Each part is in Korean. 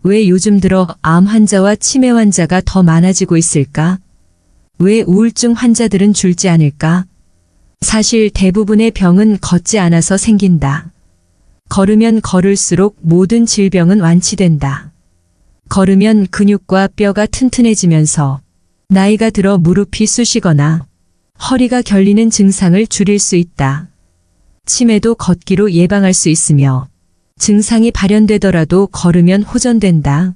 왜 요즘 들어 암 환자와 치매 환자가 더 많아지고 있을까? 왜 우울증 환자들은 줄지 않을까? 사실 대부분의 병은 걷지 않아서 생긴다. 걸으면 걸을수록 모든 질병은 완치된다. 걸으면 근육과 뼈가 튼튼해지면서 나이가 들어 무릎이 쑤시거나 허리가 결리는 증상을 줄일 수 있다. 치매도 걷기로 예방할 수 있으며 증상이 발현되더라도 걸으면 호전된다.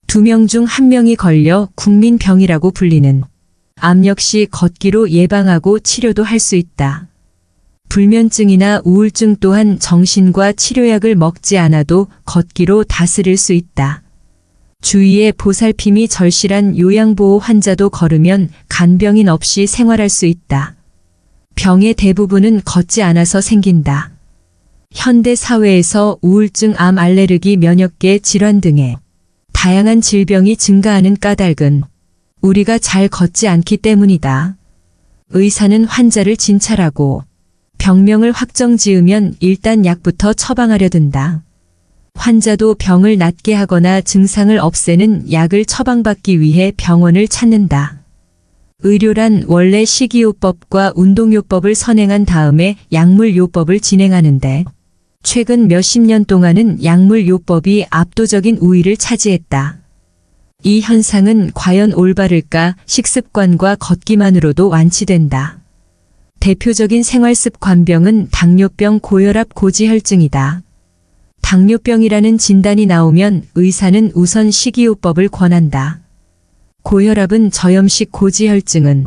2명 중 1명이 걸려 국민병이라고 불리는 암 역시 걷기로 예방하고 치료도 할 수 있다. 불면증이나 우울증 또한 정신과 치료약을 먹지 않아도 걷기로 다스릴 수 있다. 주위에 보살핌이 절실한 요양보호 환자도 걸으면 간병인 없이 생활할 수 있다. 병의 대부분은 걷지 않아서 생긴다. 현대 사회에서 우울증, 암, 알레르기, 면역계 질환 등의 다양한 질병이 증가하는 까닭은 우리가 잘 걷지 않기 때문이다. 의사는 환자를 진찰하고 병명을 확정지으면 일단 약부터 처방하려 든다. 환자도 병을 낫게 하거나 증상을 없애는 약을 처방받기 위해 병원을 찾는다. 의료란 원래 식이요법과 운동요법을 선행한 다음에 약물요법을 진행하는데 최근 몇십 년 동안은 약물요법이 압도적인 우위를 차지했다. 이 현상은 과연 올바를까? 식습관과 걷기만으로도 완치된다. 대표적인 생활습관병은 당뇨병, 고혈압, 고지혈증이다. 당뇨병이라는 진단이 나오면 의사는 우선 식이요법을 권한다. 고혈압은 저염식, 고지혈증은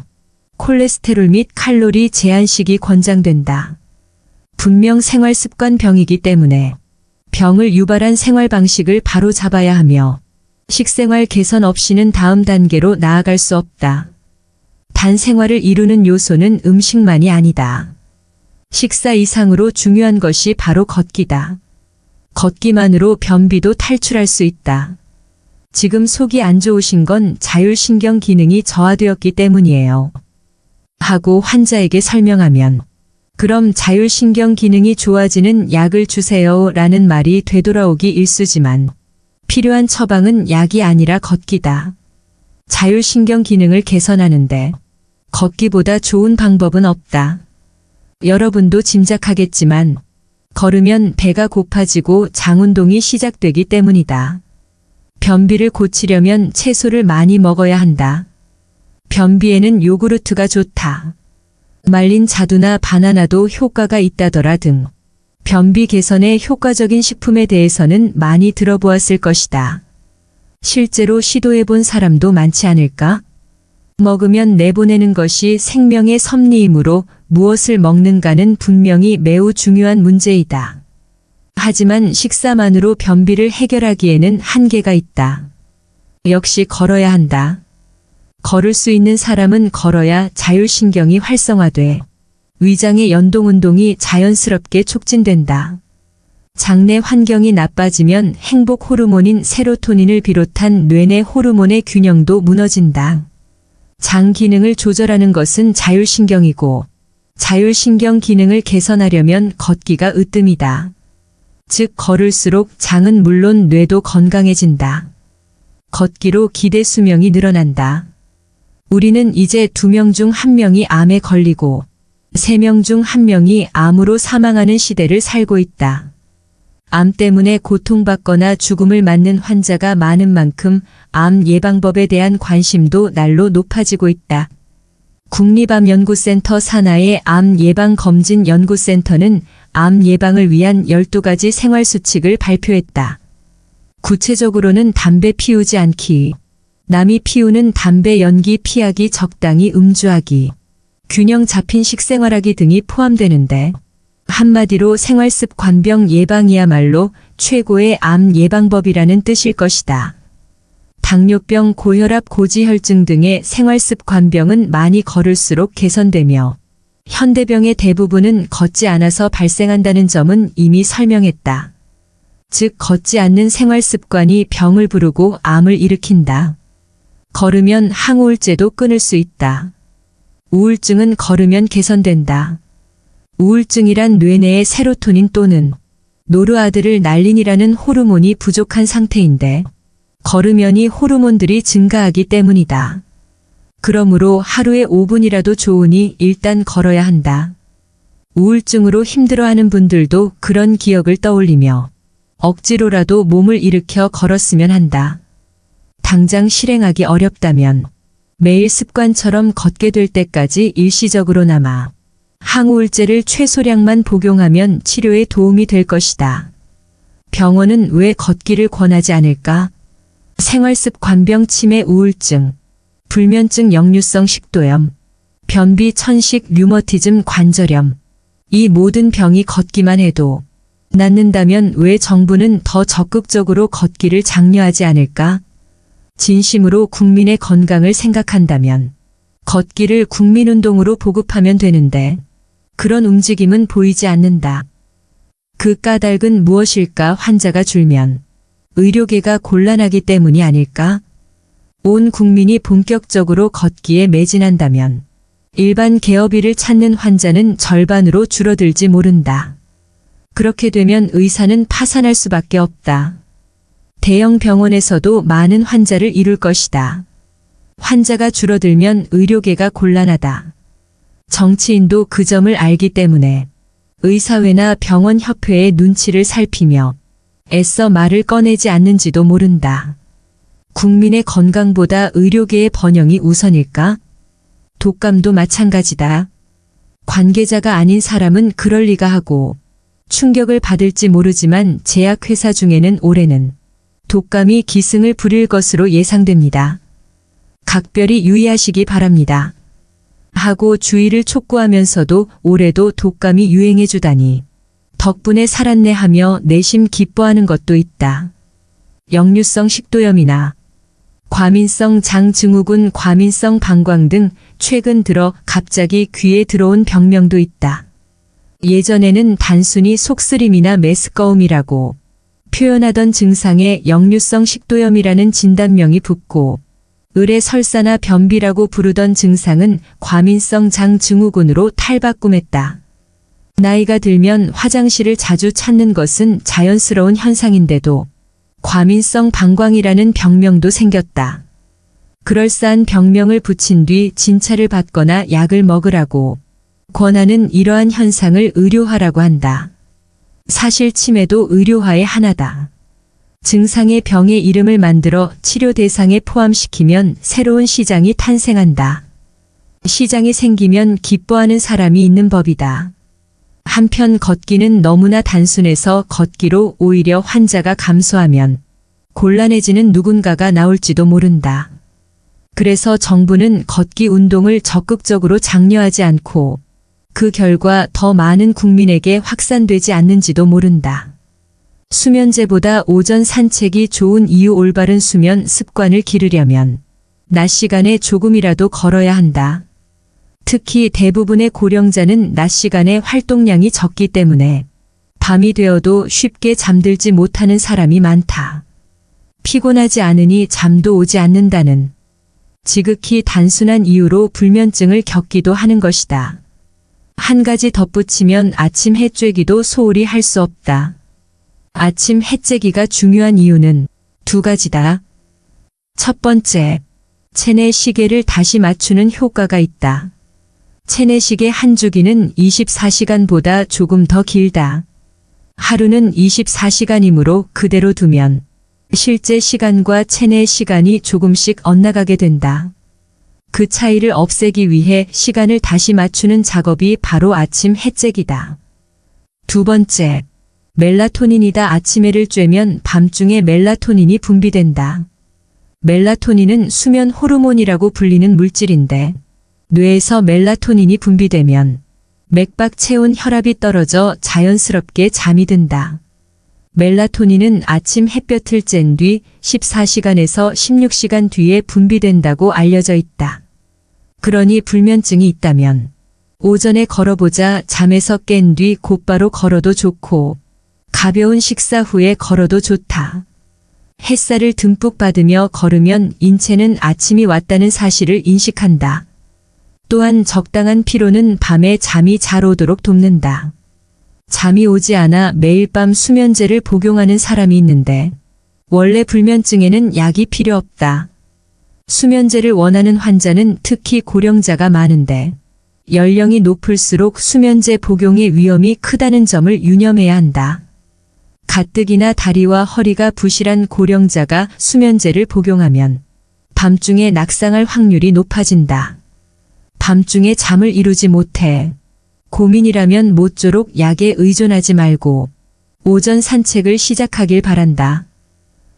콜레스테롤 및 칼로리 제한식이 권장된다. 분명 생활습관병이기 때문에 병을 유발한 생활 방식을 바로 잡아야 하며 식생활 개선 없이는 다음 단계로 나아갈 수 없다. 단 생활을 이루는 요소는 음식만이 아니다. 식사 이상으로 중요한 것이 바로 걷기다. 걷기만으로 변비도 탈출할 수 있다. 지금 속이 안 좋으신 건 자율신경 기능이 저하되었기 때문이에요. 하고 환자에게 설명하면 그럼 자율신경 기능이 좋아지는 약을 주세요 라는 말이 되돌아오기 일쑤지만 필요한 처방은 약이 아니라 걷기다. 자율신경 기능을 개선하는데 걷기보다 좋은 방법은 없다. 여러분도 짐작하겠지만 걸으면 배가 고파지고 장운동이 시작되기 때문이다. 변비를 고치려면 채소를 많이 먹어야 한다. 변비에는 요구르트가 좋다. 말린 자두나 바나나도 효과가 있다더라 등 변비 개선에 효과적인 식품에 대해서는 많이 들어보았을 것이다. 실제로 시도해본 사람도 많지 않을까? 먹으면 내보내는 것이 생명의 섭리이므로 무엇을 먹는가는 분명히 매우 중요한 문제이다. 하지만 식사만으로 변비를 해결하기에는 한계가 있다. 역시 걸어야 한다. 걸을 수 있는 사람은 걸어야 자율신경이 활성화돼 위장의 연동운동이 자연스럽게 촉진된다. 장내 환경이 나빠지면 행복 호르몬인 세로토닌을 비롯한 뇌내 호르몬의 균형도 무너진다. 장 기능을 조절하는 것은 자율신경이고 자율신경 기능을 개선하려면 걷기가 으뜸이다. 즉 걸을수록 장은 물론 뇌도 건강해진다. 걷기로 기대 수명이 늘어난다. 우리는 이제 2명 중 1명이 암에 걸리고 3명 중 1명이 암으로 사망하는 시대를 살고 있다. 암 때문에 고통받거나 죽음을 맞는 환자가 많은 만큼 암 예방법에 대한 관심도 날로 높아지고 있다. 국립암연구센터 산하의 암예방검진연구센터는 암 예방을 위한 12가지 생활수칙을 발표했다. 구체적으로는 담배 피우지 않기, 남이 피우는 담배 연기 피하기, 적당히 음주하기, 균형 잡힌 식생활하기 등이 포함되는데 한마디로 생활습관병 예방이야말로 최고의 암 예방법이라는 뜻일 것이다. 당뇨병, 고혈압, 고지혈증 등의 생활습관병은 많이 걸을수록 개선되며 현대병의 대부분은 걷지 않아서 발생한다는 점은 이미 설명했다. 즉 걷지 않는 생활습관이 병을 부르고 암을 일으킨다. 걸으면 항우울제도 끊을 수 있다. 우울증은 걸으면 개선된다. 우울증이란 뇌내의 세로토닌 또는 노르아드르날린이라는 호르몬이 부족한 상태인데 걸으면이 호르몬들이 증가하기 때문이다. 그러므로 하루에 5분이라도 좋으니 일단 걸어야 한다. 우울증으로 힘들어하는 분들도 그런 기억을 떠올리며 억지로라도 몸을 일으켜 걸었으면 한다. 당장 실행하기 어렵다면 매일 습관처럼 걷게 될 때까지 일시적으로나마 항우울제를 최소량만 복용하면 치료에 도움이 될 것이다. 병원은 왜 걷기를 권하지 않을까? 생활습관병 치매 우울증, 불면증 역류성 식도염, 변비 천식 류머티즘 관절염. 이 모든 병이 걷기만 해도 낫는다면 왜 정부는 더 적극적으로 걷기를 장려하지 않을까? 진심으로 국민의 건강을 생각한다면 걷기를 국민운동으로 보급하면 되는데 그런 움직임은 보이지 않는다. 그 까닭은 무엇일까? 환자가 줄면 의료계가 곤란하기 때문이 아닐까? 온 국민이 본격적으로 걷기에 매진한다면 일반 개업일을 찾는 환자는 절반으로 줄어들지 모른다. 그렇게 되면 의사는 파산할 수밖에 없다. 대형 병원에서도 많은 환자를 이룰 것이다. 환자가 줄어들면 의료계가 곤란하다. 정치인도 그 점을 알기 때문에 의사회나 병원협회의 눈치를 살피며 애써 말을 꺼내지 않는지도 모른다. 국민의 건강보다 의료계의 번영이 우선일까? 독감도 마찬가지다. 관계자가 아닌 사람은 그럴 리가 하고 충격을 받을지 모르지만 제약회사 중에는 올해는 독감이 기승을 부릴 것으로 예상됩니다. 각별히 유의하시기 바랍니다. 하고 주의를 촉구하면서도 올해도 독감이 유행해주다니 덕분에 살았네 하며 내심 기뻐하는 것도 있다. 역류성 식도염이나 과민성 장증후군, 과민성 방광 등 최근 들어 갑자기 귀에 들어온 병명도 있다. 예전에는 단순히 속쓰림이나 메스꺼움이라고 표현하던 증상에 역류성 식도염이라는 진단명이 붙고 을의 설사나 변비라고 부르던 증상은 과민성 장증후군으로 탈바꿈했다. 나이가 들면 화장실을 자주 찾는 것은 자연스러운 현상인데도 과민성 방광이라는 병명도 생겼다. 그럴싸한 병명을 붙인 뒤 진찰을 받거나 약을 먹으라고 권하는 이러한 현상을 의료화라고 한다. 사실 치매도 의료화의 하나다. 증상의 병의 이름을 만들어 치료 대상에 포함시키면 새로운 시장이 탄생한다. 시장이 생기면 기뻐하는 사람이 있는 법이다. 한편 걷기는 너무나 단순해서 걷기로 오히려 환자가 감소하면 곤란해지는 누군가가 나올지도 모른다. 그래서 정부는 걷기 운동을 적극적으로 장려하지 않고 그 결과 더 많은 국민에게 확산되지 않는지도 모른다. 수면제보다 오전 산책이 좋은 이유. 올바른 수면 습관을 기르려면 낮 시간에 조금이라도 걸어야 한다. 특히 대부분의 고령자는 낮 시간에 활동량이 적기 때문에 밤이 되어도 쉽게 잠들지 못하는 사람이 많다. 피곤하지 않으니 잠도 오지 않는다는 지극히 단순한 이유로 불면증을 겪기도 하는 것이다. 한 가지 덧붙이면 아침 해쬐기도 소홀히 할 수 없다. 아침 해쬐기가 중요한 이유는 두 가지다. 첫 번째, 체내 시계를 다시 맞추는 효과가 있다. 체내 시계 한 주기는 24시간보다 조금 더 길다. 하루는 24시간이므로 그대로 두면 실제 시간과 체내 시간이 조금씩 엇나가게 된다. 그 차이를 없애기 위해 시간을 다시 맞추는 작업이 바로 아침 해쬐기다. 두 번째, 멜라토닌이다. 아침해를 쬐면 밤중에 멜라토닌이 분비된다. 멜라토닌은 수면 호르몬이라고 불리는 물질인데 뇌에서 멜라토닌이 분비되면 맥박 체온 혈압이 떨어져 자연스럽게 잠이 든다. 멜라토닌은 아침 햇볕을 쬐은 뒤 14시간에서 16시간 뒤에 분비된다고 알려져 있다. 그러니 불면증이 있다면 오전에 걸어보자. 잠에서 깬 뒤 곧바로 걸어도 좋고 가벼운 식사 후에 걸어도 좋다. 햇살을 듬뿍 받으며 걸으면 인체는 아침이 왔다는 사실을 인식한다. 또한 적당한 피로는 밤에 잠이 잘 오도록 돕는다. 잠이 오지 않아 매일 밤 수면제를 복용하는 사람이 있는데 원래 불면증에는 약이 필요 없다. 수면제를 원하는 환자는 특히 고령자가 많은데 연령이 높을수록 수면제 복용의 위험이 크다는 점을 유념해야 한다. 가뜩이나 다리와 허리가 부실한 고령자가 수면제를 복용하면 밤중에 낙상할 확률이 높아진다. 밤중에 잠을 이루지 못해 고민이라면 모쪼록 약에 의존하지 말고 오전 산책을 시작하길 바란다.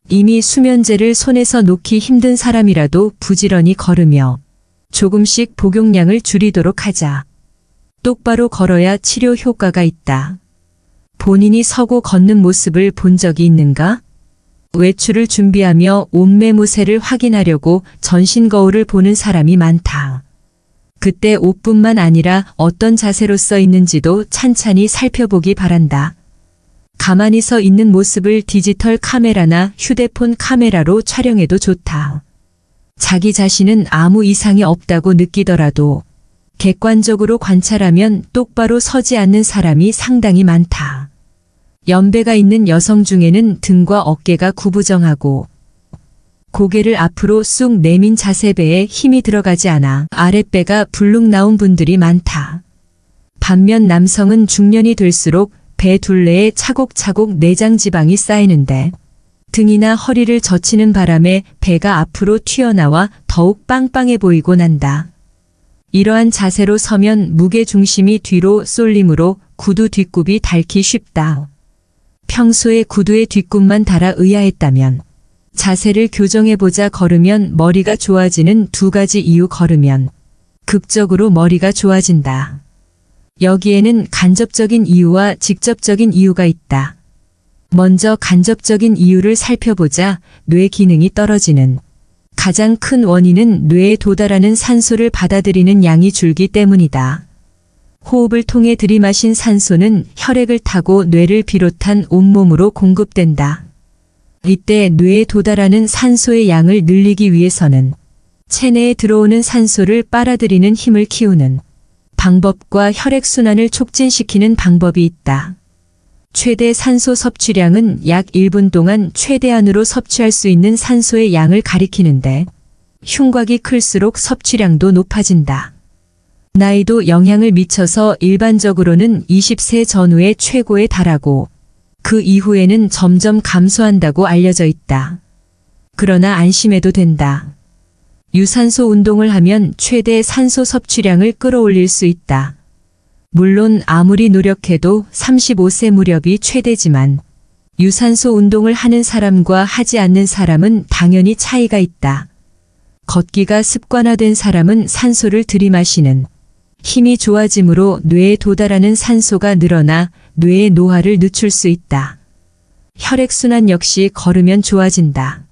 이미 수면제를 손에서 놓기 힘든 사람이라도 부지런히 걸으며 조금씩 복용량을 줄이도록 하자. 똑바로 걸어야 치료 효과가 있다. 본인이 서고 걷는 모습을 본 적이 있는가? 외출을 준비하며 옷매무새를 확인하려고 전신 거울을 보는 사람이 많다. 그때 옷뿐만 아니라 어떤 자세로 써 있는지도 찬찬히 살펴보기 바란다. 가만히 서 있는 모습을 디지털 카메라나 휴대폰 카메라로 촬영해도 좋다. 자기 자신은 아무 이상이 없다고 느끼더라도 객관적으로 관찰하면 똑바로 서지 않는 사람이 상당히 많다. 연배가 있는 여성 중에는 등과 어깨가 구부정하고 고개를 앞으로 쑥 내민 자세배에 힘이 들어가지 않아 아랫배가 불룩 나온 분들이 많다. 반면 남성은 중년이 될수록 배 둘레에 차곡차곡 내장 지방이 쌓이는데 등이나 허리를 젖히는 바람에 배가 앞으로 튀어나와 더욱 빵빵해 보이곤 한다. 이러한 자세로 서면 무게 중심이 뒤로 쏠리므로 구두 뒷굽이 닳기 쉽다. 평소에 구두의 뒷굽만 달아 의아했다면 자세를 교정해보자 걸으면 머리가 좋아지는 두 가지 이유 걸으면 극적으로 머리가 좋아진다. 여기에는 간접적인 이유와 직접적인 이유가 있다. 먼저 간접적인 이유를 살펴보자. 뇌 기능이 떨어지는 가장 큰 원인은 뇌에 도달하는 산소를 받아들이는 양이 줄기 때문이다. 호흡을 통해 들이마신 산소는 혈액을 타고 뇌를 비롯한 온몸으로 공급된다. 이때 뇌에 도달하는 산소의 양을 늘리기 위해서는 체내에 들어오는 산소를 빨아들이는 힘을 키우는 방법과 혈액순환을 촉진시키는 방법이 있다. 최대 산소 섭취량은 약 1분 동안 최대한으로 섭취할 수 있는 산소의 양을 가리키는데 흉곽이 클수록 섭취량도 높아진다. 나이도 영향을 미쳐서 일반적으로는 20세 전후에 최고에 달하고 그 이후에는 점점 감소한다고 알려져 있다. 그러나 안심해도 된다. 유산소 운동을 하면 최대 산소 섭취량을 끌어올릴 수 있다. 물론 아무리 노력해도 35세 무렵이 최대지만 유산소 운동을 하는 사람과 하지 않는 사람은 당연히 차이가 있다. 걷기가 습관화된 사람은 산소를 들이마시는 힘이 좋아지므로 뇌에 도달하는 산소가 늘어나 뇌의 노화를 늦출 수 있다. 혈액순환 역시 걸으면 좋아진다.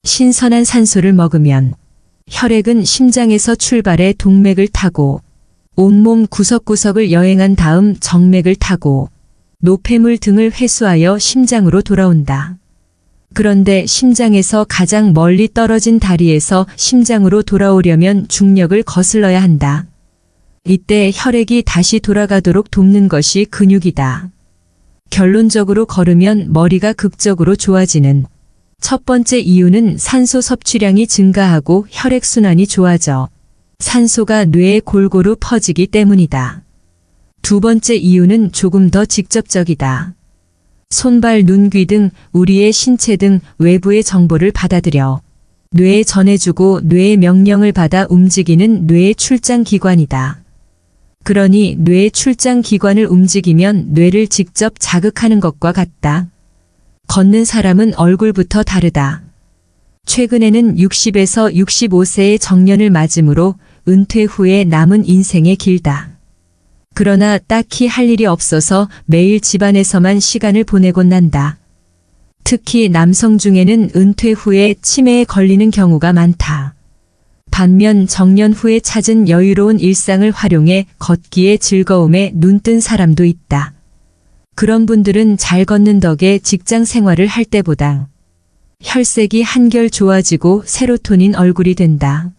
신선한 산소를 먹으면 혈액은 심장에서 출발해 동맥을 타고 온몸 구석구석을 여행한 다음 정맥을 타고 노폐물 등을 회수하여 심장으로 돌아온다. 그런데 심장에서 가장 멀리 떨어진 다리에서 심장으로 돌아오려면 중력을 거슬러야 한다. 이때 혈액이 다시 돌아가도록 돕는 것이 근육이다. 결론적으로 걸으면 머리가 극적으로 좋아지는 첫 번째 이유는 산소 섭취량이 증가하고 혈액순환이 좋아져 산소가 뇌에 골고루 퍼지기 때문이다. 두 번째 이유는 조금 더 직접적이다. 손발, 눈, 귀 등 우리의 신체 등 외부의 정보를 받아들여 뇌에 전해주고 뇌의 명령을 받아 움직이는 뇌의 출장 기관이다. 그러니 뇌의 출장 기관을 움직이면 뇌를 직접 자극하는 것과 같다. 걷는 사람은 얼굴부터 다르다. 최근에는 60에서 65세의 정년을 맞으므로 은퇴 후에 남은 인생의 길다. 그러나 딱히 할 일이 없어서 매일 집안에서만 시간을 보내곤 한다. 특히 남성 중에는 은퇴 후에 치매에 걸리는 경우가 많다. 반면 정년 후에 찾은 여유로운 일상을 활용해 걷기의 즐거움에 눈뜬 사람도 있다. 그런 분들은 잘 걷는 덕에 직장 생활을 할 때보다 혈색이 한결 좋아지고 세로토닌 얼굴이 된다.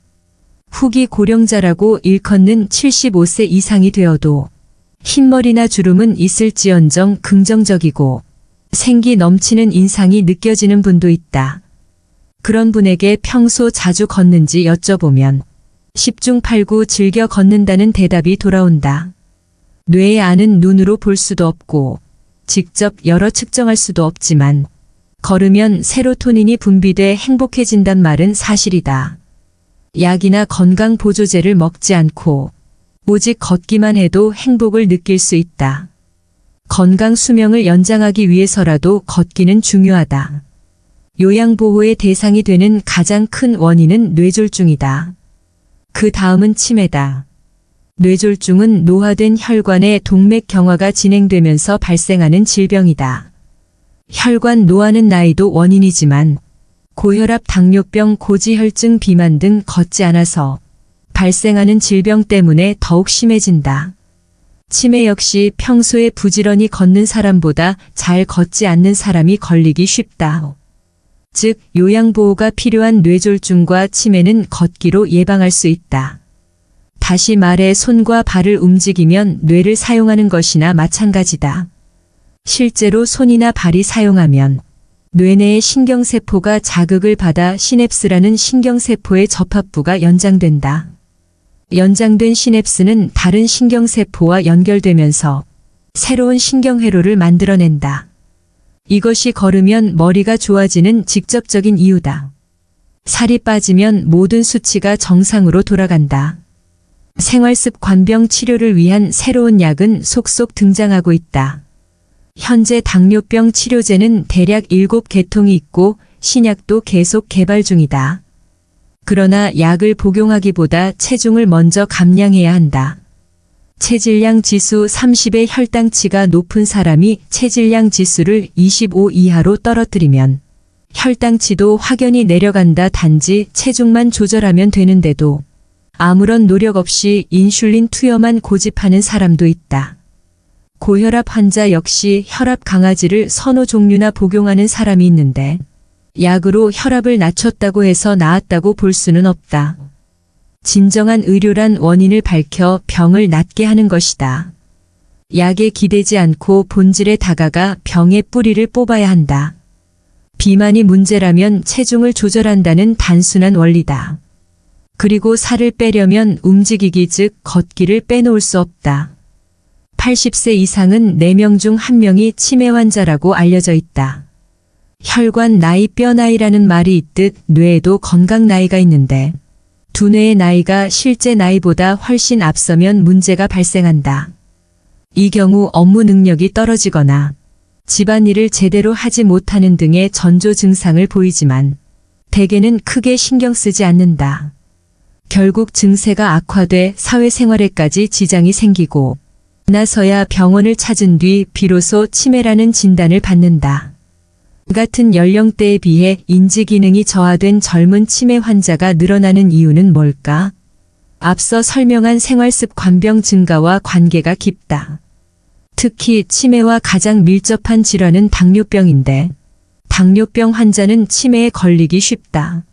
후기 고령자라고 일컫는 75세 이상이 되어도 흰머리나 주름은 있을지언정 긍정적이고 생기 넘치는 인상이 느껴지는 분도 있다. 그런 분에게 평소 자주 걷는지 여쭤보면 10중 8구 즐겨 걷는다는 대답이 돌아온다. 뇌의 안은 눈으로 볼 수도 없고 직접 열어 측정할 수도 없지만 걸으면 세로토닌이 분비돼 행복해진단 말은 사실이다. 약이나 건강보조제를 먹지 않고 오직 걷기만 해도 행복을 느낄 수 있다. 건강 수명을 연장하기 위해서라도 걷기는 중요하다. 요양보호의 대상이 되는 가장 큰 원인은 뇌졸중이다. 그 다음은 치매다. 뇌졸중은 노화된 혈관의 동맥 경화가 진행되면서 발생하는 질병이다. 혈관 노화는 나이도 원인이지만 고혈압, 당뇨병, 고지혈증, 비만 등 걷지 않아서 발생하는 질병 때문에 더욱 심해진다. 치매 역시 평소에 부지런히 걷는 사람보다 잘 걷지 않는 사람이 걸리기 쉽다. 즉, 요양보호가 필요한 뇌졸중과 치매는 걷기로 예방할 수 있다. 다시 말해 손과 발을 움직이면 뇌를 사용하는 것이나 마찬가지다. 실제로 손이나 발이 사용하면 뇌내의 신경세포가 자극을 받아 시냅스라는 신경세포의 접합부가 연장된다. 연장된 시냅스는 다른 신경세포와 연결되면서 새로운 신경회로를 만들어낸다. 이것이 걸으면 머리가 좋아지는 직접적인 이유다. 살이 빠지면 모든 수치가 정상으로 돌아간다. 생활습관병 치료를 위한 새로운 약은 속속 등장하고 있다. 현재 당뇨병 치료제는 대략 7개통이 있고 신약도 계속 개발 중이다. 그러나 약을 복용하기보다 체중을 먼저 감량해야 한다. 체질량 지수 30의 혈당치가 높은 사람이 체질량 지수를 25 이하로 떨어뜨리면 혈당치도 확연히 내려간다. 단지 체중만 조절하면 되는데도 아무런 노력 없이 인슐린 투여만 고집하는 사람도 있다. 고혈압 환자 역시 혈압 강아지를 서너 종류나 복용하는 사람이 있는데 약으로 혈압을 낮췄다고 해서 나았다고 볼 수는 없다. 진정한 의료란 원인을 밝혀 병을 낫게 하는 것이다. 약에 기대지 않고 본질에 다가가 병의 뿌리를 뽑아야 한다. 비만이 문제라면 체중을 조절한다는 단순한 원리다. 그리고 살을 빼려면 움직이기 즉 걷기를 빼놓을 수 없다. 80세 이상은 4명 중 1명이 치매 환자라고 알려져 있다. 혈관 나이 뼈 나이라는 말이 있듯 뇌에도 건강 나이가 있는데 두뇌의 나이가 실제 나이보다 훨씬 앞서면 문제가 발생한다. 이 경우 업무 능력이 떨어지거나 집안일을 제대로 하지 못하는 등의 전조 증상을 보이지만 대개는 크게 신경 쓰지 않는다. 결국 증세가 악화돼 사회생활에까지 지장이 생기고 나서야 병원을 찾은 뒤 비로소 치매라는 진단을 받는다. 같은 연령대에 비해 인지기능이 저하된 젊은 치매 환자가 늘어나는 이유는 뭘까? 앞서 설명한 생활습관병 증가와 관계가 깊다. 특히 치매와 가장 밀접한 질환은 당뇨병인데 당뇨병 환자는 치매에 걸리기 쉽다.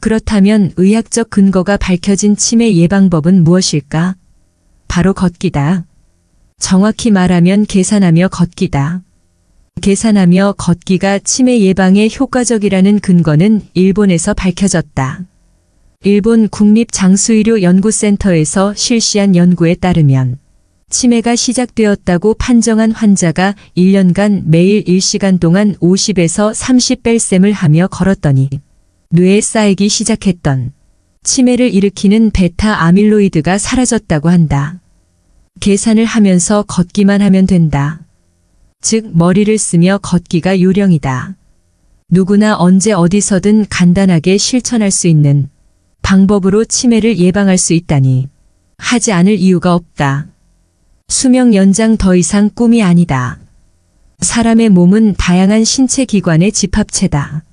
그렇다면 의학적 근거가 밝혀진 치매 예방법은 무엇일까? 바로 걷기다. 정확히 말하면 계산하며 걷기다. 계산하며 걷기가 치매 예방에 효과적이라는 근거는 일본에서 밝혀졌다. 일본 국립장수의료연구센터에서 실시한 연구에 따르면 치매가 시작되었다고 판정한 환자가 1년간 매일 1시간 동안 50에서 30벨셈을 하며 걸었더니 뇌에 쌓이기 시작했던 치매를 일으키는 베타 아밀로이드가 사라졌다고 한다. 계산을 하면서 걷기만 하면 된다. 즉 머리를 쓰며 걷기가 요령이다. 누구나 언제 어디서든 간단하게 실천할 수 있는 방법으로 치매를 예방할 수 있다니 하지 않을 이유가 없다. 수명 연장 더 이상 꿈이 아니다. 사람의 몸은 다양한 신체 기관의 집합체다.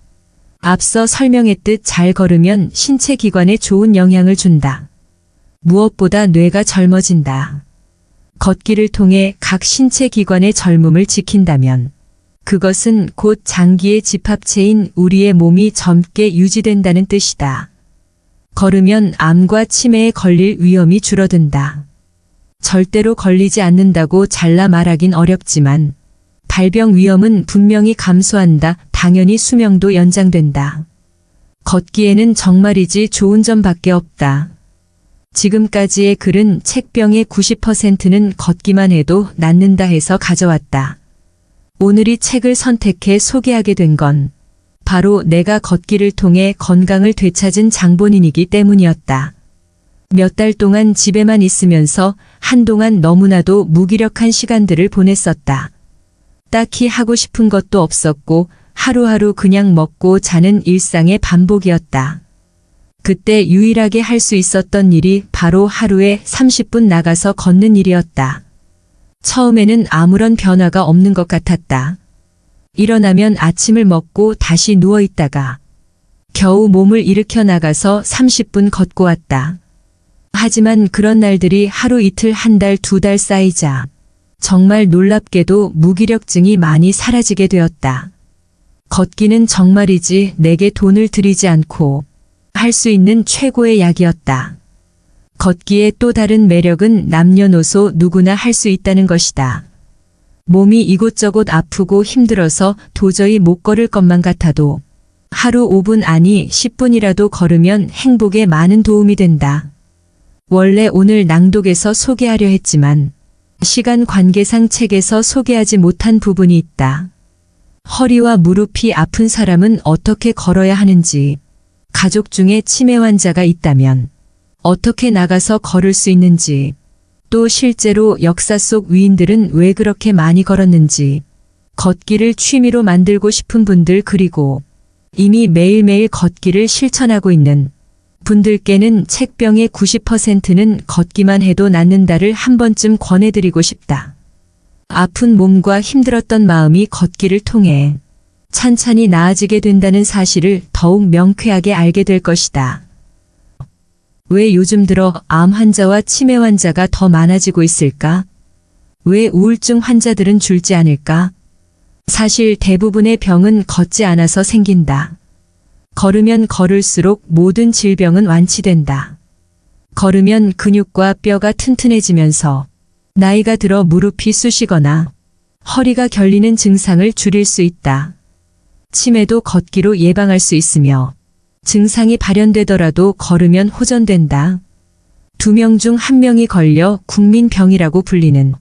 앞서 설명했듯 잘 걸으면 신체 기관에 좋은 영향을 준다. 무엇보다 뇌가 젊어진다. 걷기를 통해 각 신체 기관의 젊음을 지킨다면 그것은 곧 장기의 집합체인 우리의 몸이 젊게 유지된다는 뜻이다. 걸으면 암과 치매에 걸릴 위험이 줄어든다. 절대로 걸리지 않는다고 잘라 말하긴 어렵지만 발병 위험은 분명히 감소한다. 당연히 수명도 연장된다. 걷기에는 정말이지 좋은 점밖에 없다. 지금까지의 글은 책병의 90%는 걷기만 해도 낫는다 해서 가져왔다. 오늘 이 책을 선택해 소개하게 된 건 바로 내가 걷기를 통해 건강을 되찾은 장본인이기 때문이었다. 몇 달 동안 집에만 있으면서 한동안 너무나도 무기력한 시간들을 보냈었다. 딱히 하고 싶은 것도 없었고 하루하루 그냥 먹고 자는 일상의 반복이었다. 그때 유일하게 할 수 있었던 일이 바로 하루에 30분 나가서 걷는 일이었다. 처음에는 아무런 변화가 없는 것 같았다. 일어나면 아침을 먹고 다시 누워 있다가 겨우 몸을 일으켜 나가서 30분 걷고 왔다. 하지만 그런 날들이 하루 이틀 한 달 두 달 쌓이자 정말 놀랍게도 무기력증이 많이 사라지게 되었다. 걷기는 정말이지 내게 돈을 들이지 않고 할 수 있는 최고의 약이었다. 걷기의 또 다른 매력은 남녀노소 누구나 할 수 있다는 것이다. 몸이 이곳저곳 아프고 힘들어서 도저히 못 걸을 것만 같아도 하루 5분 아니 10분이라도 걸으면 행복에 많은 도움이 된다. 원래 오늘 낭독에서 소개하려 했지만 시간 관계상 책에서 소개하지 못한 부분이 있다. 허리와 무릎이 아픈 사람은 어떻게 걸어야 하는지, 가족 중에 치매 환자가 있다면 어떻게 나가서 걸을 수 있는지, 또 실제로 역사 속 위인들은 왜 그렇게 많이 걸었는지, 걷기를 취미로 만들고 싶은 분들 그리고 이미 매일매일 걷기를 실천하고 있는 분들께는 책병의 90%는 걷기만 해도 낫는다를 한 번쯤 권해드리고 싶다. 아픈 몸과 힘들었던 마음이 걷기를 통해 찬찬히 나아지게 된다는 사실을 더욱 명쾌하게 알게 될 것이다. 왜 요즘 들어 암 환자와 치매 환자가 더 많아지고 있을까? 왜 우울증 환자들은 줄지 않을까? 사실 대부분의 병은 걷지 않아서 생긴다. 걸으면 걸을수록 모든 질병은 완치된다. 걸으면 근육과 뼈가 튼튼해지면서 나이가 들어 무릎이 쑤시거나 허리가 결리는 증상을 줄일 수 있다. 치매도 걷기로 예방할 수 있으며 증상이 발현되더라도 걸으면 호전된다. 2명 중 1명이 걸려 국민병이라고 불리는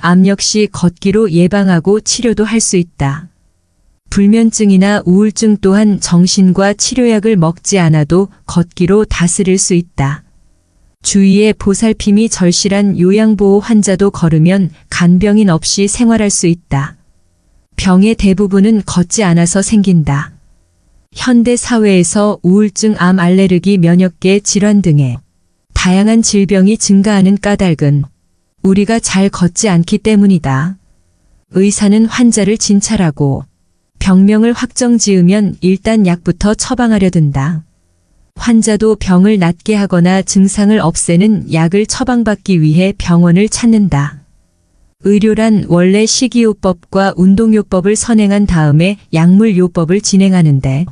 암 역시 걷기로 예방하고 치료도 할 수 있다. 불면증이나 우울증 또한 정신과 치료약을 먹지 않아도 걷기로 다스릴 수 있다. 주위에 보살핌이 절실한 요양보호 환자도 걸으면 간병인 없이 생활할 수 있다. 병의 대부분은 걷지 않아서 생긴다. 현대 사회에서 우울증, 암, 알레르기, 면역계 질환 등의 다양한 질병이 증가하는 까닭은 우리가 잘 걷지 않기 때문이다. 의사는 환자를 진찰하고 병명을 확정지으면 일단 약부터 처방하려 든다. 환자도 병을 낫게 하거나 증상을 없애는 약을 처방받기 위해 병원을 찾는다. 의료란 원래 식이요법과 운동요법을 선행한 다음에 약물요법을 진행하는데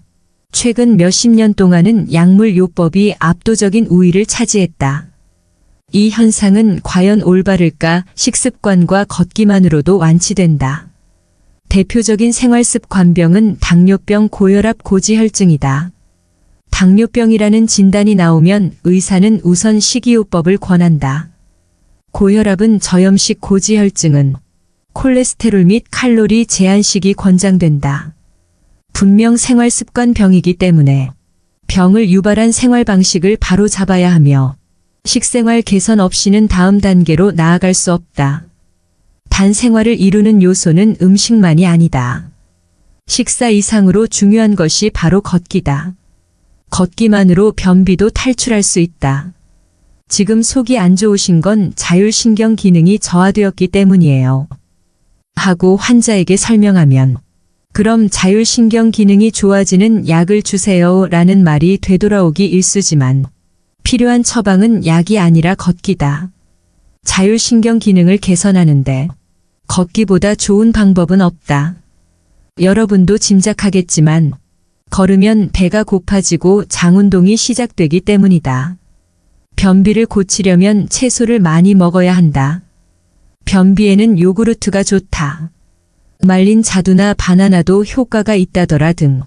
최근 몇십 년 동안은 약물요법이 압도적인 우위를 차지했다. 이 현상은 과연 올바를까? 식습관과 걷기만으로도 완치된다. 대표적인 생활습관병은 당뇨병, 고혈압, 고지혈증이다. 당뇨병이라는 진단이 나오면 의사는 우선 식이요법을 권한다. 고혈압은 저염식, 고지혈증은 콜레스테롤 및 칼로리 제한식이 권장된다. 분명 생활습관병이기 때문에 병을 유발한 생활 방식을 바로 잡아야 하며 식생활 개선 없이는 다음 단계로 나아갈 수 없다. 단 생활을 이루는 요소는 음식만이 아니다. 식사 이상으로 중요한 것이 바로 걷기다. 걷기만으로 변비도 탈출할 수 있다. 지금 속이 안 좋으신 건 자율신경 기능이 저하되었기 때문이에요. 하고 환자에게 설명하면 그럼 자율신경 기능이 좋아지는 약을 주세요 라는 말이 되돌아오기 일쑤지만 필요한 처방은 약이 아니라 걷기다. 자율신경 기능을 개선하는데 걷기보다 좋은 방법은 없다. 여러분도 짐작하겠지만 걸으면 배가 고파지고 장운동이 시작되기 때문이다. 변비를 고치려면 채소를 많이 먹어야 한다. 변비에는 요구르트가 좋다. 말린 자두나 바나나도 효과가 있다더라 등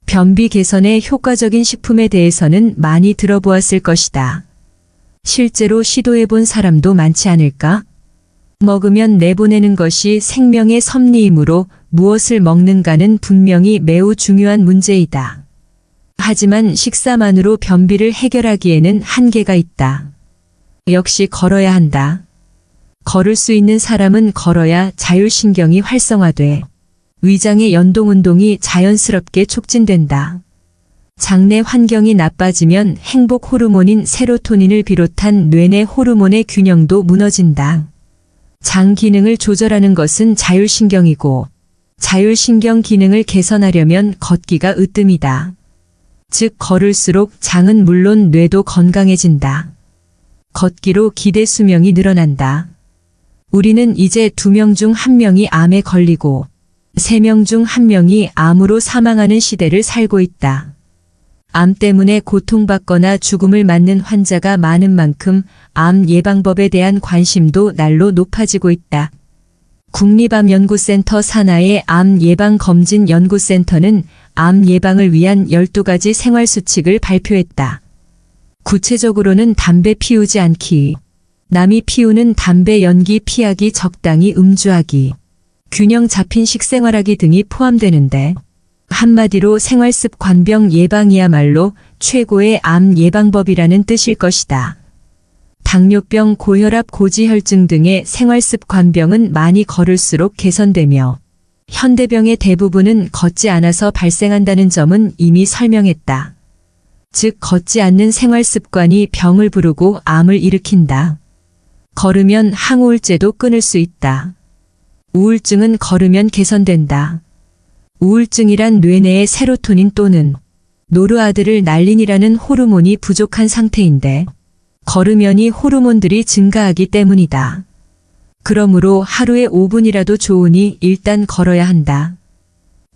변비 개선에 효과적인 식품에 대해서는 많이 들어보았을 것이다. 실제로 시도해본 사람도 많지 않을까? 먹으면 내보내는 것이 생명의 섭리이므로 무엇을 먹는가는 분명히 매우 중요한 문제이다. 하지만 식사만으로 변비를 해결하기에는 한계가 있다. 역시 걸어야 한다. 걸을 수 있는 사람은 걸어야 자율신경이 활성화돼 위장의 연동운동이 자연스럽게 촉진된다. 장내 환경이 나빠지면 행복 호르몬인 세로토닌을 비롯한 뇌내 호르몬의 균형도 무너진다. 장 기능을 조절하는 것은 자율신경이고 자율신경 기능을 개선하려면 걷기가 으뜸이다. 즉 걸을수록 장은 물론 뇌도 건강해진다. 걷기로 기대 수명이 늘어난다. 우리는 이제 2명 중 1명이 암에 걸리고 3명 중 1명이 암으로 사망하는 시대를 살고 있다. 암 때문에 고통받거나 죽음을 맞는 환자가 많은 만큼 암 예방법에 대한 관심도 날로 높아지고 있다. 국립암연구센터 산하의 암예방검진연구센터는 암 예방을 위한 12가지 생활수칙을 발표했다. 구체적으로는 담배 피우지 않기, 남이 피우는 담배 연기 피하기, 적당히 음주하기, 균형 잡힌 식생활하기 등이 포함되는데 한마디로 생활습관병 예방이야말로 최고의 암 예방법이라는 뜻일 것이다. 당뇨병, 고혈압, 고지혈증 등의 생활습관병은 많이 걸을수록 개선되며 현대병의 대부분은 걷지 않아서 발생한다는 점은 이미 설명했다. 즉 걷지 않는 생활습관이 병을 부르고 암을 일으킨다. 걸으면 항우울제도 끊을 수 있다. 우울증은 걸으면 개선된다. 우울증이란 뇌내의 세로토닌 또는 노르아드르날린이라는 호르몬이 부족한 상태인데 걸으면 이 호르몬들이 증가하기 때문이다. 그러므로 하루에 5분이라도 좋으니 일단 걸어야 한다.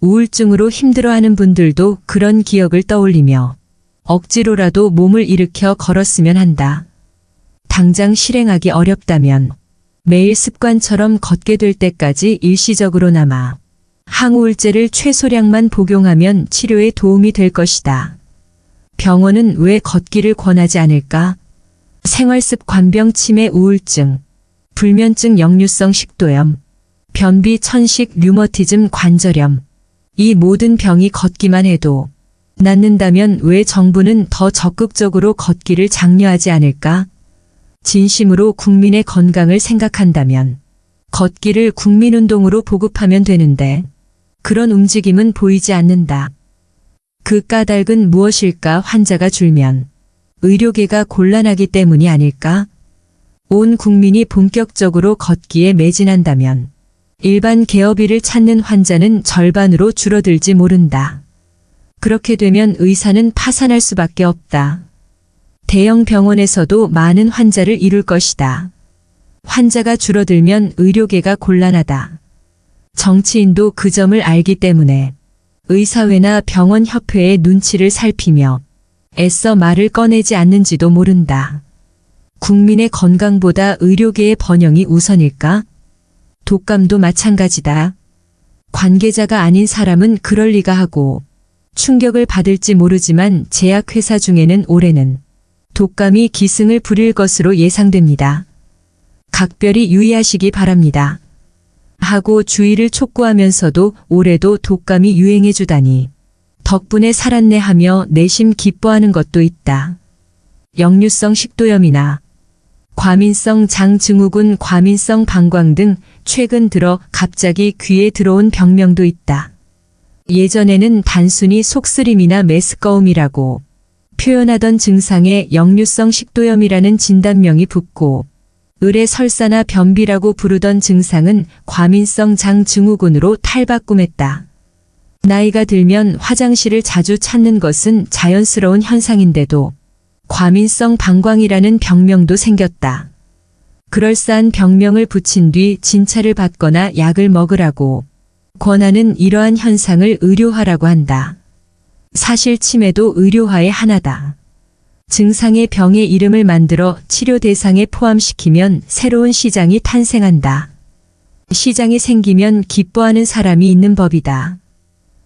우울증으로 힘들어하는 분들도 그런 기억을 떠올리며 억지로라도 몸을 일으켜 걸었으면 한다. 당장 실행하기 어렵다면 매일 습관처럼 걷게 될 때까지 일시적으로나마 항우울제를 최소량만 복용하면 치료에 도움이 될 것이다. 병원은 왜 걷기를 권하지 않을까? 생활습관병, 치매, 우울증, 불면증, 역류성 식도염, 변비, 천식, 류머티즘, 관절염. 이 모든 병이 걷기만 해도 낫는다면 왜 정부는 더 적극적으로 걷기를 장려하지 않을까? 진심으로 국민의 건강을 생각한다면 걷기를 국민운동으로 보급하면 되는데 그런 움직임은 보이지 않는다. 그 까닭은 무엇일까? 환자가 줄면 의료계가 곤란하기 때문이 아닐까? 온 국민이 본격적으로 걷기에 매진한다면 일반 개업일을 찾는 환자는 절반으로 줄어들지 모른다. 그렇게 되면 의사는 파산할 수밖에 없다. 대형 병원에서도 많은 환자를 이룰 것이다. 환자가 줄어들면 의료계가 곤란하다. 정치인도 그 점을 알기 때문에 의사회나 병원협회의 눈치를 살피며 애써 말을 꺼내지 않는지도 모른다. 국민의 건강보다 의료계의 번영이 우선일까? 독감도 마찬가지다. 관계자가 아닌 사람은 그럴 리가 하고 충격을 받을지 모르지만 제약회사 중에는 올해는 독감이 기승을 부릴 것으로 예상됩니다. 각별히 유의하시기 바랍니다. 하고 주의를 촉구하면서도 올해도 독감이 유행해주다니 덕분에 살았네 하며 내심 기뻐하는 것도 있다. 역류성 식도염이나 과민성 장증후군, 과민성 방광 등 최근 들어 갑자기 귀에 들어온 병명도 있다. 예전에는 단순히 속쓰림이나 메스꺼움이라고 표현하던 증상에 역류성 식도염이라는 진단명이 붙고 을의 설사나 변비라고 부르던 증상은 과민성 장증후군으로 탈바꿈했다. 나이가 들면 화장실을 자주 찾는 것은 자연스러운 현상인데도 과민성 방광이라는 병명도 생겼다. 그럴싸한 병명을 붙인 뒤 진찰을 받거나 약을 먹으라고 권하는 이러한 현상을 의료화라고 한다. 사실 치매도 의료화의 하나다. 증상의 병의 이름을 만들어 치료 대상에 포함시키면 새로운 시장이 탄생한다. 시장이 생기면 기뻐하는 사람이 있는 법이다.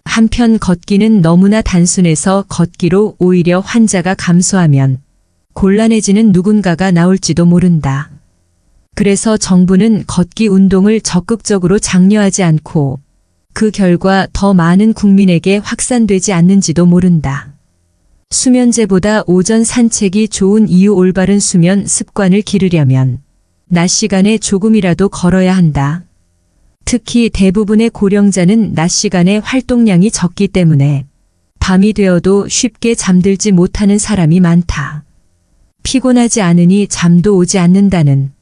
한편 걷기는 너무나 단순해서 걷기로 오히려 환자가 감소하면 곤란해지는 누군가가 나올지도 모른다. 그래서 정부는 걷기 운동을 적극적으로 장려하지 않고 그 결과 더 많은 국민에게 확산되지 않는지도 모른다. 수면제보다 오전 산책이 좋은 이유. 올바른 수면 습관을 기르려면 낮 시간에 조금이라도 걸어야 한다. 특히 대부분의 고령자는 낮 시간에 활동량이 적기 때문에 밤이 되어도 쉽게 잠들지 못하는 사람이 많다. 피곤하지 않으니 잠도 오지 않는다는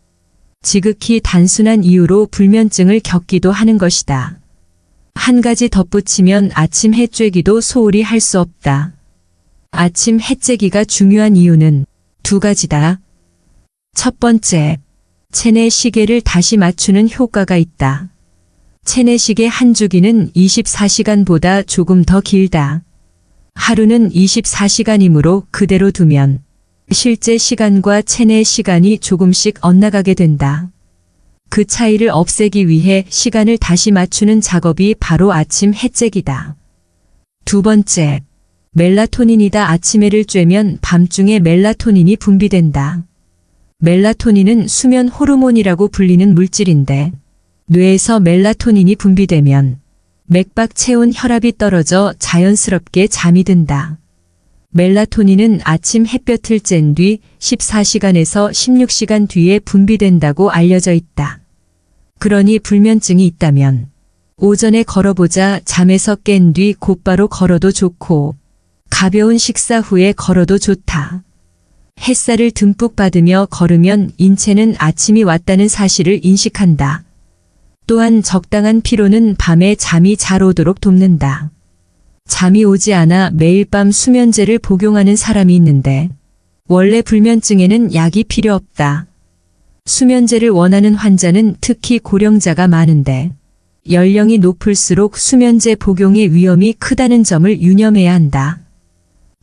지극히 단순한 이유로 불면증을 겪기도 하는 것이다. 한 가지 덧붙이면 아침 해쬐기도 소홀히 할 수 없다. 아침 해쬐기가 중요한 이유는 두 가지다. 첫 번째, 체내 시계를 다시 맞추는 효과가 있다. 체내 시계 한 주기는 24시간보다 조금 더 길다. 하루는 24시간이므로 그대로 두면 실제 시간과 체내 시간이 조금씩 엇나가게 된다. 그 차이를 없애기 위해 시간을 다시 맞추는 작업이 바로 아침 해쬐기다. 두 번째, 멜라토닌이다. 아침해를 쬐면 밤중에 멜라토닌이 분비된다. 멜라토닌은 수면 호르몬이라고 불리는 물질인데 뇌에서 멜라토닌이 분비되면 맥박 체온 혈압이 떨어져 자연스럽게 잠이 든다. 멜라토닌은 아침 햇볕을 쬐은 뒤 14시간에서 16시간 뒤에 분비된다고 알려져 있다. 그러니 불면증이 있다면 오전에 걸어보자. 잠에서 깬 뒤 곧바로 걸어도 좋고 가벼운 식사 후에 걸어도 좋다. 햇살을 듬뿍 받으며 걸으면 인체는 아침이 왔다는 사실을 인식한다. 또한 적당한 피로는 밤에 잠이 잘 오도록 돕는다. 잠이 오지 않아 매일 밤 수면제를 복용하는 사람이 있는데 원래 불면증에는 약이 필요 없다. 수면제를 원하는 환자는 특히 고령자가 많은데 연령이 높을수록 수면제 복용의 위험이 크다는 점을 유념해야 한다.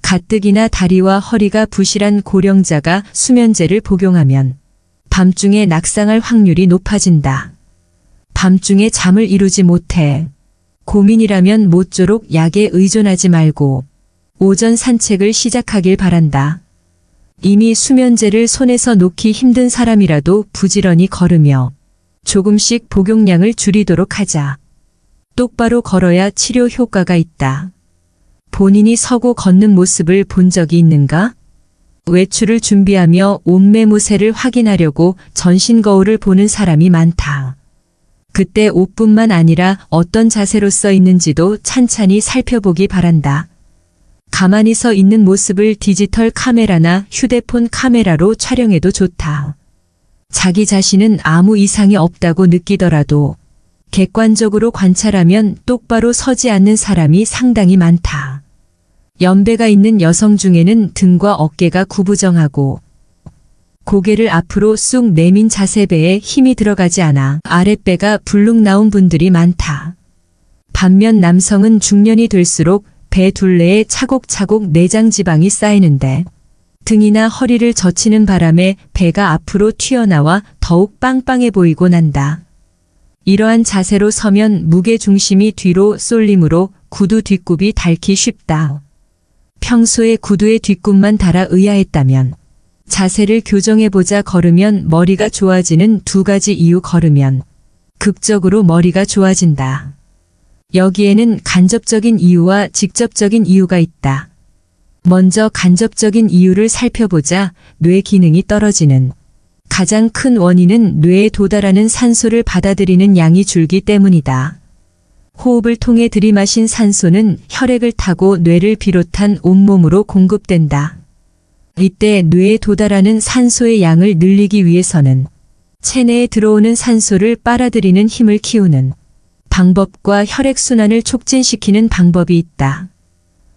가뜩이나 다리와 허리가 부실한 고령자가 수면제를 복용하면 밤중에 낙상할 확률이 높아진다. 밤중에 잠을 이루지 못해 고민이라면 모쪼록 약에 의존하지 말고 오전 산책을 시작하길 바란다. 이미 수면제를 손에서 놓기 힘든 사람이라도 부지런히 걸으며 조금씩 복용량을 줄이도록 하자. 똑바로 걸어야 치료 효과가 있다. 본인이 서고 걷는 모습을 본 적이 있는가? 외출을 준비하며 옷매무새를 확인하려고 전신 거울을 보는 사람이 많다. 그때 옷뿐만 아니라 어떤 자세로 써 있는지도 찬찬히 살펴보기 바란다. 가만히 서 있는 모습을 디지털 카메라나 휴대폰 카메라로 촬영해도 좋다. 자기 자신은 아무 이상이 없다고 느끼더라도 객관적으로 관찰하면 똑바로 서지 않는 사람이 상당히 많다. 연배가 있는 여성 중에는 등과 어깨가 구부정하고 고개를 앞으로 쑥 내민 자세배에 힘이 들어가지 않아 아랫배가 불룩 나온 분들이 많다. 반면 남성은 중년이 될수록 배 둘레에 차곡차곡 내장 지방이 쌓이는데 등이나 허리를 젖히는 바람에 배가 앞으로 튀어나와 더욱 빵빵해 보이곤 한다. 이러한 자세로 서면 무게 중심이 뒤로 쏠리므로 구두 뒷굽이 닳기 쉽다. 평소에 구두에 뒷굽만 달아 의아했다면 자세를 교정해보자. 걸으면 머리가 좋아지는 두 가지 이유. 걸으면 극적으로 머리가 좋아진다. 여기에는 간접적인 이유와 직접적인 이유가 있다. 먼저 간접적인 이유를 살펴보자. 뇌 기능이 떨어지는 가장 큰 원인은 뇌에 도달하는 산소를 받아들이는 양이 줄기 때문이다. 호흡을 통해 들이마신 산소는 혈액을 타고 뇌를 비롯한 온몸으로 공급된다. 이때 뇌에 도달하는 산소의 양을 늘리기 위해서는 체내에 들어오는 산소를 빨아들이는 힘을 키우는 방법과 혈액순환을 촉진시키는 방법이 있다.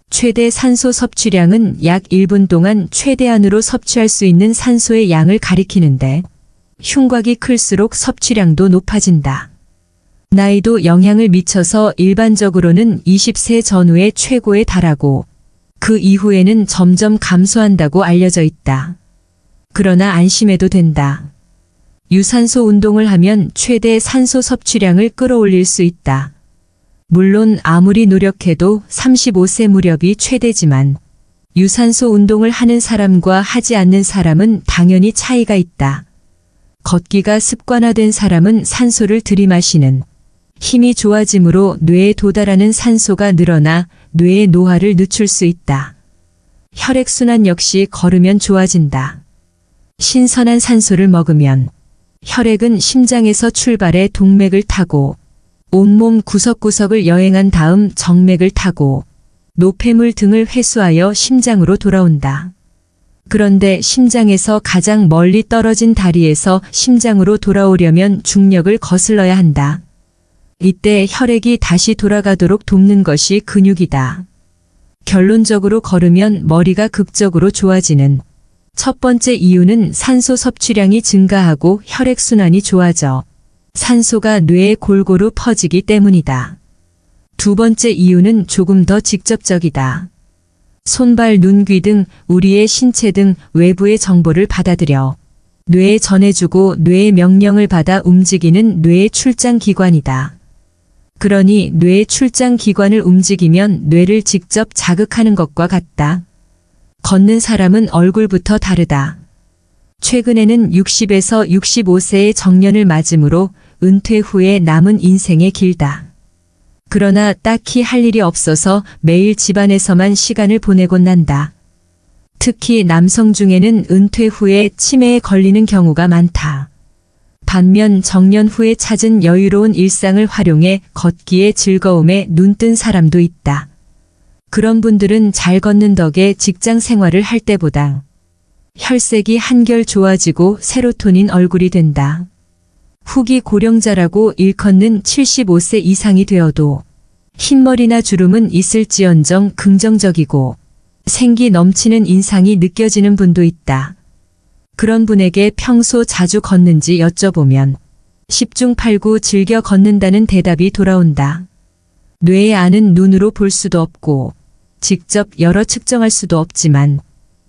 최대 산소 섭취량은 약 1분 동안 최대한으로 섭취할 수 있는 산소의 양을 가리키는데 흉곽이 클수록 섭취량도 높아진다. 나이도 영향을 미쳐서 일반적으로는 20세 전후에 최고에 달하고 그 이후에는 점점 감소한다고 알려져 있다. 그러나 안심해도 된다. 유산소 운동을 하면 최대 산소 섭취량을 끌어올릴 수 있다. 물론 아무리 노력해도 35세 무렵이 최대지만 유산소 운동을 하는 사람과 하지 않는 사람은 당연히 차이가 있다. 걷기가 습관화된 사람은 산소를 들이마시는 힘이 좋아지므로 뇌에 도달하는 산소가 늘어나 뇌의 노화를 늦출 수 있다. 혈액순환 역시 걸으면 좋아진다. 신선한 산소를 먹으면 혈액은 심장에서 출발해 동맥을 타고 온몸 구석구석을 여행한 다음 정맥을 타고 노폐물 등을 회수하여 심장으로 돌아온다. 그런데 심장에서 가장 멀리 떨어진 다리에서 심장으로 돌아오려면 중력을 거슬러야 한다. 이때 혈액이 다시 돌아가도록 돕는 것이 근육이다. 결론적으로 걸으면 머리가 극적으로 좋아지는 첫 번째 이유는 산소 섭취량이 증가하고 혈액순환이 좋아져 산소가 뇌에 골고루 퍼지기 때문이다. 두 번째 이유는 조금 더 직접적이다. 손발, 눈, 귀 등 우리의 신체 등 외부의 정보를 받아들여 뇌에 전해주고 뇌의 명령을 받아 움직이는 뇌의 출장 기관이다. 그러니 뇌의 출장 기관을 움직이면 뇌를 직접 자극하는 것과 같다. 걷는 사람은 얼굴부터 다르다. 최근에는 60에서 65세의 정년을 맞으므로 은퇴 후에 남은 인생의 길다. 그러나 딱히 할 일이 없어서 매일 집안에서만 시간을 보내곤 난다. 특히 남성 중에는 은퇴 후에 치매에 걸리는 경우가 많다. 반면 정년 후에 찾은 여유로운 일상을 활용해 걷기의 즐거움에 눈뜬 사람도 있다. 그런 분들은 잘 걷는 덕에 직장 생활을 할 때보다 혈색이 한결 좋아지고 세로토닌 얼굴이 된다. 후기 고령자라고 일컫는 75세 이상이 되어도 흰머리나 주름은 있을지언정 긍정적이고 생기 넘치는 인상이 느껴지는 분도 있다. 그런 분에게 평소 자주 걷는지 여쭤보면 10중 8구 즐겨 걷는다는 대답이 돌아온다. 뇌의 안은 눈으로 볼 수도 없고 직접 열어 측정할 수도 없지만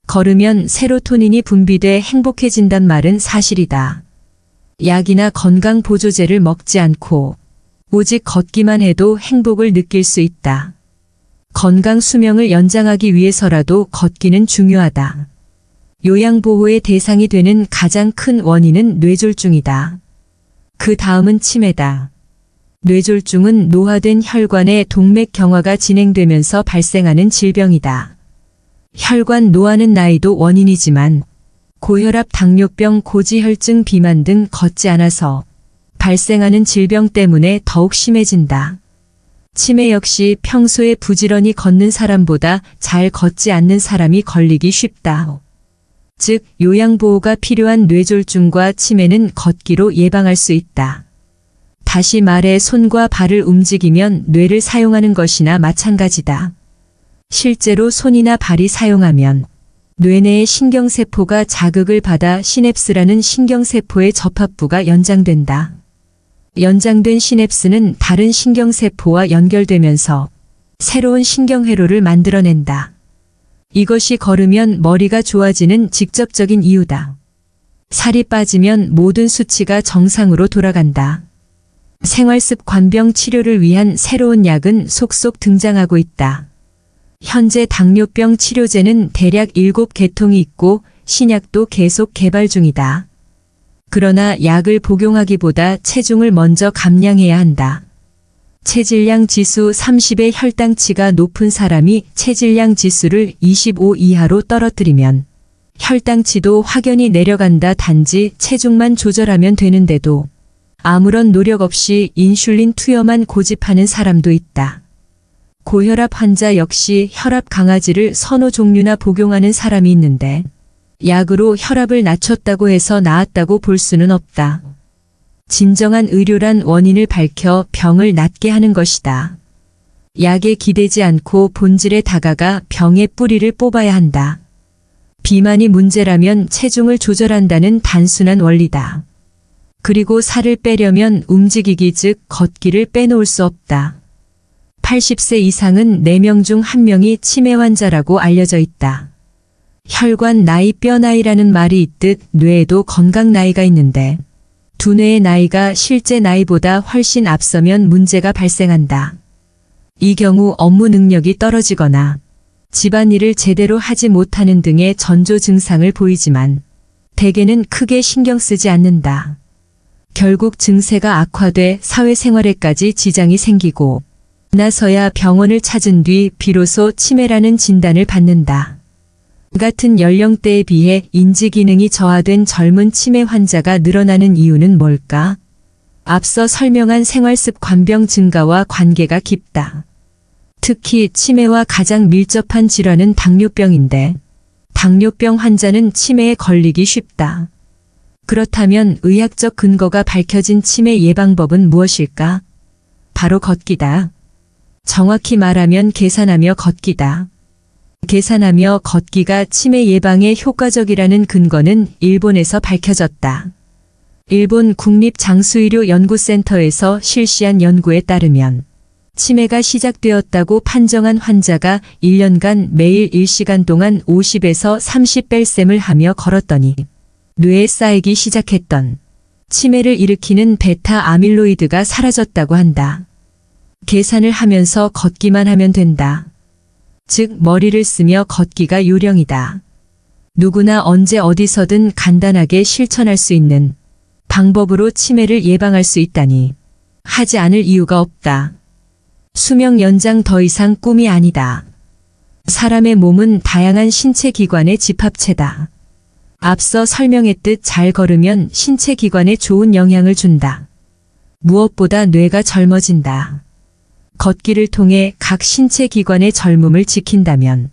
걸으면 세로토닌이 분비돼 행복해진단 말은 사실이다. 약이나 건강보조제를 먹지 않고 오직 걷기만 해도 행복을 느낄 수 있다. 건강 수명을 연장하기 위해서라도 걷기는 중요하다. 요양보호의 대상이 되는 가장 큰 원인은 뇌졸중이다. 그 다음은 치매다. 뇌졸중은 노화된 혈관의 동맥 경화가 진행되면서 발생하는 질병이다. 혈관 노화는 나이도 원인이지만 고혈압, 당뇨병, 고지혈증, 비만 등 걷지 않아서 발생하는 질병 때문에 더욱 심해진다. 치매 역시 평소에 부지런히 걷는 사람보다 잘 걷지 않는 사람이 걸리기 쉽다. 즉, 요양보호가 필요한 뇌졸중과 치매는 걷기로 예방할 수 있다. 다시 말해 손과 발을 움직이면 뇌를 사용하는 것이나 마찬가지다. 실제로 손이나 발이 사용하면 뇌내의 신경세포가 자극을 받아 시냅스라는 신경세포의 접합부가 연장된다. 연장된 시냅스는 다른 신경세포와 연결되면서 새로운 신경회로를 만들어낸다. 이것이 걸으면 머리가 좋아지는 직접적인 이유다. 살이 빠지면 모든 수치가 정상으로 돌아간다. 생활습관병 치료를 위한 새로운 약은 속속 등장하고 있다. 현재 당뇨병 치료제는 대략 7개통이 있고 신약도 계속 개발 중이다. 그러나 약을 복용하기보다 체중을 먼저 감량해야 한다. 체질량 지수 30의 혈당치가 높은 사람이 체질량 지수를 25 이하로 떨어뜨리면 혈당치도 확연히 내려간다. 단지 체중만 조절하면 되는데도 아무런 노력 없이 인슐린 투여만 고집하는 사람도 있다. 고혈압 환자 역시 혈압 강아지를 서너 종류나 복용하는 사람이 있는데 약으로 혈압을 낮췄다고 해서 나았다고 볼 수는 없다. 진정한 의료란 원인을 밝혀 병을 낫게 하는 것이다. 약에 기대지 않고 본질에 다가가 병의 뿌리를 뽑아야 한다. 비만이 문제라면 체중을 조절한다는 단순한 원리다. 그리고 살을 빼려면 움직이기 즉 걷기를 빼놓을 수 없다. 80세 이상은 4명 중 1명이 치매 환자라고 알려져 있다. 혈관 나이, 뼈 나이라는 말이 있듯 뇌에도 건강 나이가 있는데 두뇌의 나이가 실제 나이보다 훨씬 앞서면 문제가 발생한다. 이 경우 업무 능력이 떨어지거나 집안일을 제대로 하지 못하는 등의 전조 증상을 보이지만 대개는 크게 신경 쓰지 않는다. 결국 증세가 악화돼 사회생활에까지 지장이 생기고 나서야 병원을 찾은 뒤 비로소 치매라는 진단을 받는다. 같은 연령대에 비해 인지기능이 저하된 젊은 치매 환자가 늘어나는 이유는 뭘까? 앞서 설명한 생활습관병 증가와 관계가 깊다. 특히 치매와 가장 밀접한 질환은 당뇨병인데 당뇨병 환자는 치매에 걸리기 쉽다. 그렇다면 의학적 근거가 밝혀진 치매 예방법은 무엇일까? 바로 걷기다. 정확히 말하면 계산하며 걷기다. 계산하며 걷기가 치매 예방에 효과적이라는 근거는 일본에서 밝혀졌다. 일본 국립장수의료연구센터에서 실시한 연구에 따르면 치매가 시작되었다고 판정한 환자가 1년간 매일 1시간 동안 50에서 30벨셈을 하며 걸었더니 뇌에 쌓이기 시작했던 치매를 일으키는 베타 아밀로이드가 사라졌다고 한다. 계산을 하면서 걷기만 하면 된다. 즉 머리를 쓰며 걷기가 요령이다. 누구나 언제 어디서든 간단하게 실천할 수 있는 방법으로 치매를 예방할 수 있다니 하지 않을 이유가 없다. 수명 연장 더 이상 꿈이 아니다. 사람의 몸은 다양한 신체 기관의 집합체다. 앞서 설명했듯 잘 걸으면 신체 기관에 좋은 영향을 준다. 무엇보다 뇌가 젊어진다. 걷기를 통해 각 신체 기관의 젊음을 지킨다면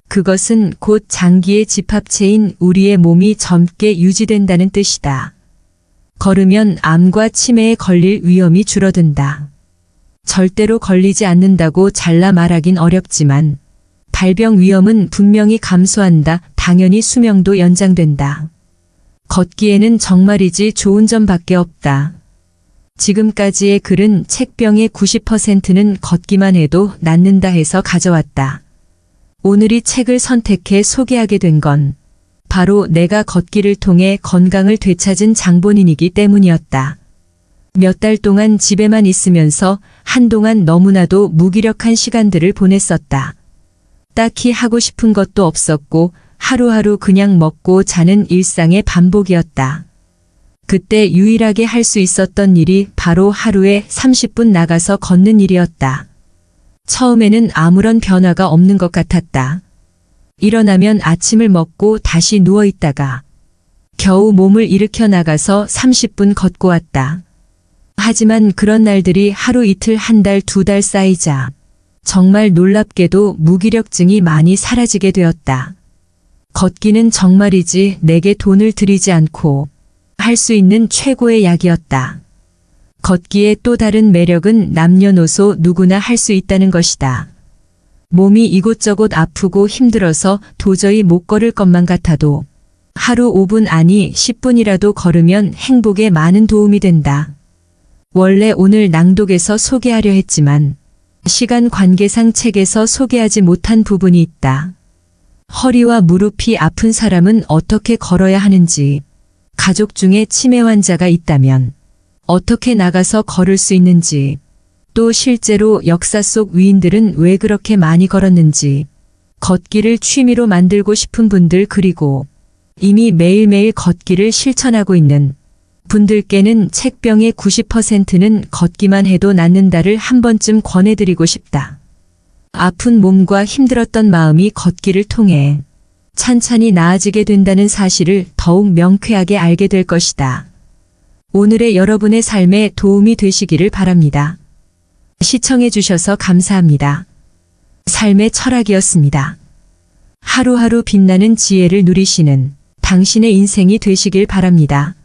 그것은 곧 장기의 집합체인 우리의 몸이 젊게 유지된다는 뜻이다. 걸으면 암과 치매에 걸릴 위험이 줄어든다. 절대로 걸리지 않는다고 잘라 말하긴 어렵지만 발병 위험은 분명히 감소한다. 당연히 수명도 연장된다. 걷기에는 정말이지 좋은 점밖에 없다. 지금까지의 글은 책병의 90%는 걷기만 해도 낫는다 해서 가져왔다. 오늘 이 책을 선택해 소개하게 된 건 바로 내가 걷기를 통해 건강을 되찾은 장본인이기 때문이었다. 몇 달 동안 집에만 있으면서 한동안 너무나도 무기력한 시간들을 보냈었다. 딱히 하고 싶은 것도 없었고 하루하루 그냥 먹고 자는 일상의 반복이었다. 그때 유일하게 할 수 있었던 일이 바로 하루에 30분 나가서 걷는 일이었다. 처음에는 아무런 변화가 없는 것 같았다. 일어나면 아침을 먹고 다시 누워 있다가 겨우 몸을 일으켜 나가서 30분 걷고 왔다. 하지만 그런 날들이 하루 이틀 한 달 두 달 쌓이자 정말 놀랍게도 무기력증이 많이 사라지게 되었다. 걷기는 정말이지 내게 돈을 들이지 않고 할 수 있는 최고의 약이었다. 걷기의 또 다른 매력은 남녀노소 누구나 할 수 있다는 것이다. 몸이 이곳저곳 아프고 힘들어서 도저히 못 걸을 것만 같아도 하루 5분 아니 10분이라도 걸으면 행복에 많은 도움이 된다. 원래 오늘 낭독에서 소개하려 했지만 시간 관계상 책에서 소개하지 못한 부분이 있다. 허리와 무릎이 아픈 사람은 어떻게 걸어야 하는지, 가족 중에 치매 환자가 있다면 어떻게 나가서 걸을 수 있는지, 또 실제로 역사 속 위인들은 왜 그렇게 많이 걸었는지, 걷기를 취미로 만들고 싶은 분들 그리고 이미 매일매일 걷기를 실천하고 있는 분들께는 책병의 90%는 걷기만 해도 낫는다를 한 번쯤 권해드리고 싶다. 아픈 몸과 힘들었던 마음이 걷기를 통해 찬찬히 나아지게 된다는 사실을 더욱 명쾌하게 알게 될 것이다. 오늘의 여러분의 삶에 도움이 되시기를 바랍니다. 시청해 주셔서 감사합니다. 삶의 철학이었습니다. 하루하루 빛나는 지혜를 누리시는 당신의 인생이 되시길 바랍니다.